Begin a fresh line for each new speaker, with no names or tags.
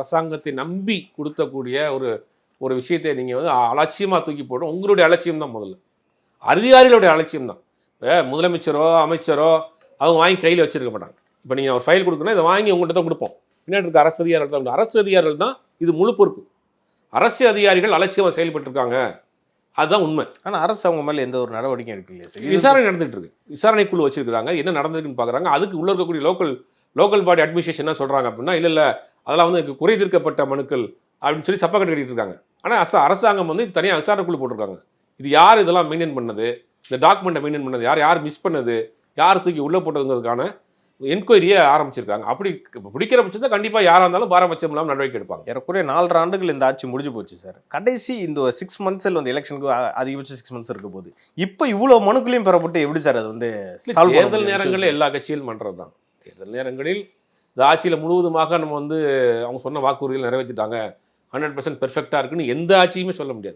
அரசாங்கத்தை நம்பி கொடுத்தக்கூடிய ஒரு ஒரு விஷயத்தை நீங்கள் வந்து அலட்சியமாக தூக்கி போடும். உங்களுடைய அலட்சியம் தான் முதல்ல, அதிகாரிகளுடைய அலட்சியம் தான். இப்போ முதலமைச்சரோ அமைச்சரோ அவங்க வாங்கி கையில் வச்சிருக்க மாட்டாங்க. இப்போ நீங்கள் ஒரு ஃபைல் கொடுக்கணும், இதை வாங்கி உங்கள்கிட்ட தான் கொடுப்போம். பின்னாடி இருக்க அரசு அதிகாரிகள் தான், அரசு அதிகாரிகள் தான் இது முழு பொறுப்பு. அரசு அதிகாரிகள் அலட்சியமாக செயல்பட்டு இருக்காங்க, அதுதான் உண்மை.
ஆனால் அரசு அவங்க மேலே எந்த ஒரு நடவடிக்கை எடுக்கலையே சார்.
விசாரணை நடந்துட்டு இருக்கு, விசாரணை குழு வச்சிருக்காங்க, என்ன நடந்திருக்குன்னு பார்க்குறாங்க. அதுக்கு உள்ள இருக்கக்கூடிய லோக்கல் பாடி அட்மினிஸ்ட்ரேஷன் என்ன சொல்கிறாங்க அப்படின்னா, இல்லை அதெல்லாம் வந்து குறை தீர்க்கப்பட்ட மனுக்கள் அப்படின்னு சொல்லி சப்பா கட்டிட்டு இருக்காங்க. ஆனால் அரசாங்கம் வந்து தனியாக விசாரணை குழு போட்டிருக்காங்க. இது யார் இதெல்லாம் மெயின்டைன் பண்ணது, இந்த டாக்குமெண்ட்டை மெயின்டைன் பண்ணது யார் மிஸ் பண்ணது, யார் தூக்கி உள்ளே போட்டதுங்கிறதுக்கான என்கொயரியை ஆரம்பிச்சிருக்காங்க. அப்படி பிடிக்கிற பட்சத்தை கண்டிப்பாக யாராக இருந்தாலும் பாரபட்சம் இல்லாமல் நடவடிக்கை எடுப்பாங்க.
ஏறக்குறைய 4 ஆண்டுகள் இந்த ஆட்சி முடிஞ்சு போச்சு சார். கடைசி இந்த 6 மந்த்ஸில் வந்து எலெக்ஷனுக்கு அதிகபட்சம் 6 மந்த்ஸ் இருக்க போது இப்போ இவ்வளோ மனுக்களையும் பெறப்பட்டு எப்படி சார் அது வந்து
தேர்தல் நேரங்களில் எல்லா கட்சியிலும் பண்ணுறது தான். தேர்தல் நேரங்களில் இந்த ஆட்சியில் முழுவதுமாக நம்ம வந்து அவங்க சொன்ன வாக்குறுதிகள் நிறைவேற்றிட்டாங்க, 100% பெர்ஃபெக்டாக இருக்குன்னு எந்த ஆட்சியுமே சொல்ல முடியாது.